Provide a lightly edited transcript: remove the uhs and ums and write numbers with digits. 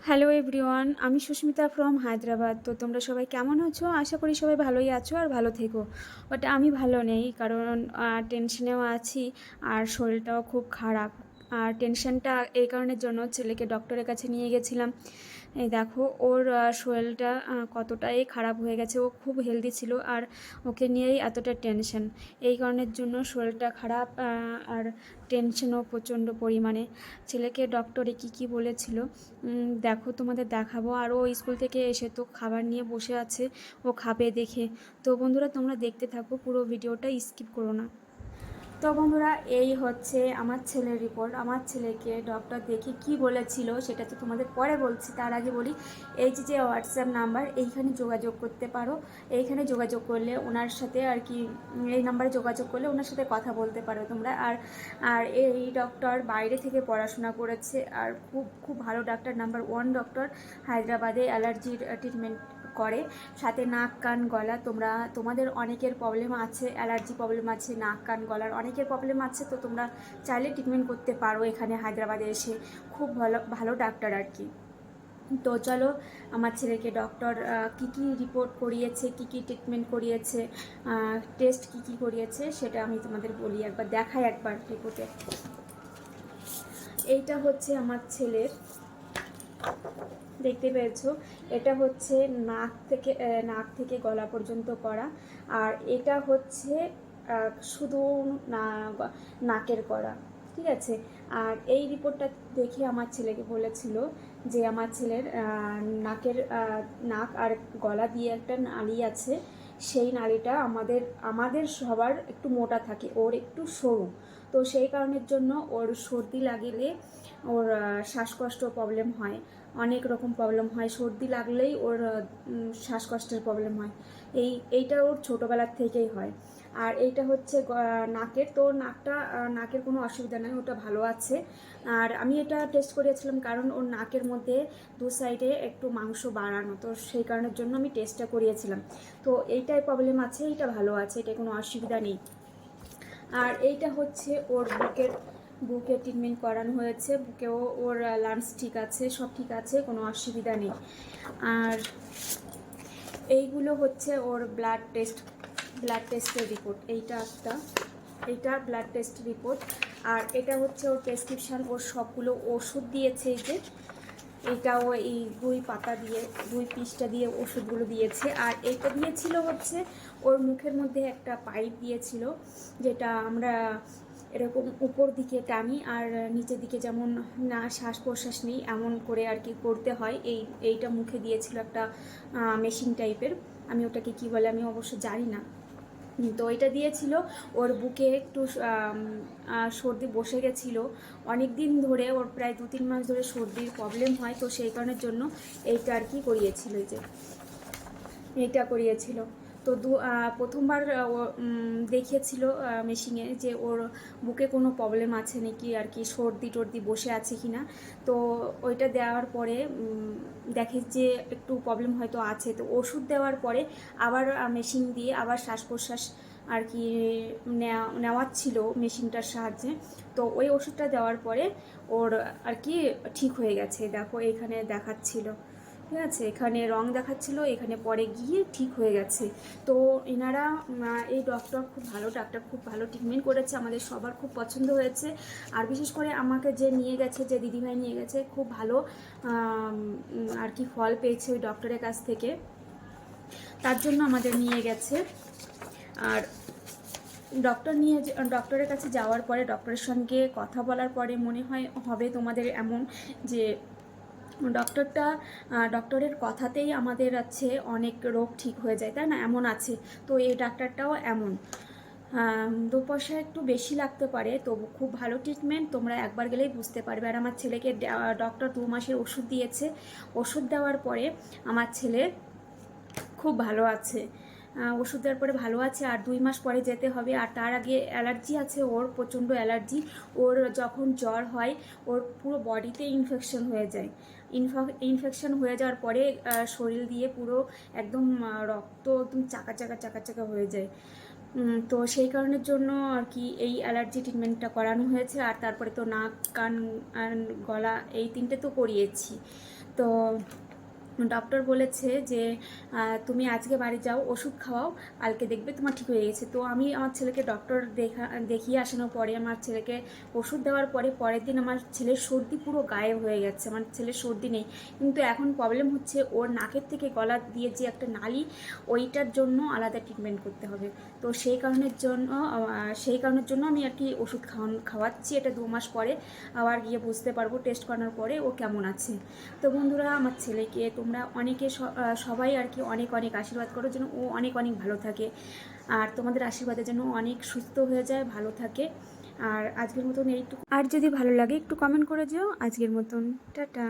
Hello everyone, আমি Susmita from Hyderabad. তো তোমরা সবাই কেমন আছো? আশা করি সবাই ভালোই আছো আর ভালো থেকো। বাট আমি ভালো নেই, কারণ টেনশনেও আছি আর শরীরটাও খুব খারাপ। আর টেনশনটা এই কারণের জন্য, ছেলেকে ডক্টরের কাছে নিয়ে গেছিলাম। এই দেখো ওর শরীরটা কতটাই খারাপ হয়ে গেছে। ও খুব হেলদি ছিল আর ওকে নিয়েই এতটা টেনশন। এই কারণের জন্য শরীরটা খারাপ আর টেনশনও প্রচণ্ড পরিমাণে। ছেলেকে ডক্টরে কি বলেছিল দেখো, তোমাদের দেখাবো। আর ও স্কুল থেকে এসে তো খাবার নিয়ে বসে আছে, ও খাবে দেখে। তো বন্ধুরা, তোমরা দেখতে থাকো, পুরো ভিডিওটা স্কিপ করো না। তো বন্ধুরা, এই হচ্ছে আমার ছেলের রিপোর্ট। আমার ছেলেকে ডক্টর দেখে কি বলেছিল সেটা তো তোমাদের পরে বলছি। তার আগে বলি, এই যে হোয়াটসঅ্যাপ নাম্বার, এইখানে যোগাযোগ করতে পারো। এইখানে যোগাযোগ করলে ওনার সাথে আর কি, এই নাম্বারে যোগাযোগ করলে ওনার সাথে কথা বলতে পারো তোমরা। আর আর এই ডক্টর বাইরে থেকে পড়াশোনা করেছে আর খুব খুব ভালো ডাক্তার, নাম্বার 1 ডক্টর। হায়দ্রাবাদে অ্যালার্জির ট্রিটমেন্ট করে, সাথে নাক কান গলা। তোমাদের অনেকের প্রবলেম আছে, অ্যালার্জি প্রবলেম আছে, নাক কান গলার অনেকের প্রবলেম আছে। তো তোমরা চাইলে ট্রিটমেন্ট করতে পারো এখানে হায়দ্রাবাদে এসে। খুব ভালো ভালো ডাক্তার আর কি। তো চলো, আমার ছেলেকে ডক্টর কী রিপোর্ট করিয়েছে, কী ট্রিটমেন্ট করিয়েছে, টেস্ট কী করিয়েছে সেটা আমি তোমাদের বলি, একবার দেখাই একবার রিপোর্টে। এইটা হচ্ছে আমার ছেলের, দেখতে পেয়েছো, এটা হচ্ছে নাক থেকে গলা পর্যন্ত করা। আর এটা হচ্ছে শুধু নাকের করা, ঠিক আছে। আর এই রিপোর্টটা দেখে আমার ছেলেকে বলেছিল যে আমার ছেলের নাক আর গলা দিয়ে একটা নালী আছে, সেই নালীটা আমাদের সবার একটু মোটা থাকে, ওর একটু সরু। তো সেই কারণের জন্য ওর সর্দি লাগলে ওর শ্বাসকষ্ট প্রবলেম হয়, অনেক রকম প্রবলেম হয়। সর্দি লাগলেই ওর শ্বাসকষ্টের প্রবলেম হয়। এইটা ওর ছোটোবেলার থেকেই হয়। আর এইটা হচ্ছে নাকের, তো নাকের কোনো অসুবিধা নেই, ওটা ভালো আছে। আর আমি এটা টেস্ট করিয়েছিলাম কারণ ওর নাকের মধ্যে দু সাইডে একটু মাংস বাড়ানো, তো সেই কারণের জন্য আমি টেস্টটা করিয়েছিলাম। তো এইটাই প্রবলেম আছে, এইটা ভালো আছে, এটা কোনো অসুবিধা নেই। আর এইটা হচ্ছে ওর বুকে ট্রিটমেন্ট করানো হয়েছে, বুকেও ওর লাংস ঠিক আছে, সব ঠিক আছে, কোনো অসুবিধা নেই। আর এইগুলো হচ্ছে ওর ব্লাড টেস্টের রিপোর্ট। এইটা ব্লাড টেস্ট রিপোর্ট। আর এটা হচ্ছে ওর প্রেসক্রিপশান, ওর সবগুলো ওষুধ দিয়েছে। এই যে এটাও এই 2 পাতা দিয়ে 2 পৃষ্ঠা দিয়ে ওষুধগুলো দিয়েছে। আর এইটা দিয়েছিল হচ্ছে ওর মুখের মধ্যে একটা পাইপ দিয়েছিল, যেটা আমরা এরকম উপর দিকে টানি আর নিচের দিকে যেমন না শ্বাস প্রশ্বাস নেই এমন করে আর কি করতে হয়। এইটা মুখে দিয়েছিল একটা মেশিন টাইপের, আমি ওটাকে কি বলে আমি অবশ্য জানি না। তো এটা দিয়েছিল। ওর বুকে একটু সর্দি বসে গেছিলো অনেক দিন ধরে, ওর প্রায় 2-3 মাস ধরে সর্দির প্রবলেম হয়। তো সেই কারণের জন্য এইটা আর কি করিয়েছিল, যে এইটা করিয়েছিল। তো প্রথমবার দেখিয়েছিল মেশিনে যে ওর বুকে কোনো প্রবলেম আছে নাকি আর কি, সর্দি টর্দি বসে আছে কি না। তো ওইটা দেওয়ার পরে দেখে যে একটু প্রবলেম হয়তো আছে। তো ওষুধ দেওয়ার পরে আবার মেশিন দিয়ে আবার শ্বাস প্রশ্বাস আর কি নেওয়াচ্ছিল মেশিনটার সাহায্যে। তো ওই ওষুধটা দেওয়ার পরে ওর আর কি ঠিক হয়ে গেছে। দেখো এখানে দেখাচ্ছিল, ঠিক আছে, এখানে রং দেখাচ্ছিল, এখানে পরে গিয়ে ঠিক হয়ে গেছে। তো এনারা এই ডক্টর খুব ভালো ডাক্তার, খুব ভালো ট্রিটমেন্ট করেছে, আমাদের সবার খুব পছন্দ হয়েছে। আর বিশেষ করে আমাকে যে নিয়ে গেছে, যে দিদিভাই নিয়ে গেছে, খুব ভালো আর কি ফল পেয়েছে ওই ডক্টরের কাছ থেকে, তার জন্য আমাদের নিয়ে গেছে। আর ডক্টরের কাছে যাওয়ার পরে, ডক্টরের সঙ্গে কথা বলার পরে মনে হবে তোমাদের এমন যে ডক্টরের কথাতেই আমাদের আছে অনেক রোগ ঠিক হয়ে যায়, তাই না? এমন আছে। তো এই ডাক্তারটাও এমন। 2 পয়সা একটু বেশি লাগতে পারে, তবু খুব ভালো ট্রিটমেন্ট, তোমরা একবার গেলেই বুঝতে পারবে। আর আমার ছেলেকে ডক্টর 2 মাসের ওষুধ দিয়েছে। ওষুধ দেওয়ার পরে আমার ছেলে খুব ভালো আছে, ওষুধ দেওয়ার পরে ভালো আছে। আর 2 মাস পরে যেতে হবে। আর তার আগে অ্যালার্জি আছে, ওর প্রচণ্ড অ্যালার্জি। ওর যখন জ্বর হয় ওর পুরো বডিতে ইনফেকশন হয়ে যায়। ইনফেকশন হয়ে যাওয়ার পরে শরীর দিয়ে পুরো একদম রক্ত একদম চাকা চাকা চাকা চাকা হয়ে যায়। তো সেই কারণের জন্য আর কি এই অ্যালার্জি ট্রিটমেন্টটা করানো হয়েছে। আর তারপরে তো নাক কান আর গলা এই 3টে তো করিয়েছি। তো ডক্টর বলেছে যে তুমি আজকে বাড়ি যাও, ওষুধ খাওয়াও, কালকে দেখবে তোমার ঠিক হয়ে গেছে। তো আমি আমার ছেলেকে ডক্টর দেখিয়ে আসানোর পরে, আমার ছেলেকে ওষুধ দেওয়ার পরে পরের দিন আমার ছেলের সর্দি পুরো গায়েব হয়ে গেছে। আমার ছেলের সর্দি নেই, কিন্তু এখন প্রবলেম হচ্ছে ওর নাকের থেকে গলা দিয়ে যে একটা নালি, ওইটার জন্য আলাদা ট্রিটমেন্ট করতে হবে। তো সেই কারণের জন্য আমি আর কি ওষুধ খাওয়াচ্ছি। এটা 2 মাস পরে আবার গিয়ে বুঝতে পারবো টেস্ট করানোর পরে ও কেমন আছে। তো বন্ধুরা, আমার ছেলেকে তোমরা অনেকে সবাই আর কি অনেক অনেক আশীর্বাদ করো যেন ও অনেক অনেক ভালো থাকে, আর তোমাদের আশীর্বাদের জন্য অনেক সুস্থ হয়ে যায়, ভালো থাকে। আর আজকের মতন এইটুকু, আর যদি ভালো লাগে একটু কমেন্ট করে যেও। আজকের মতন টাটা।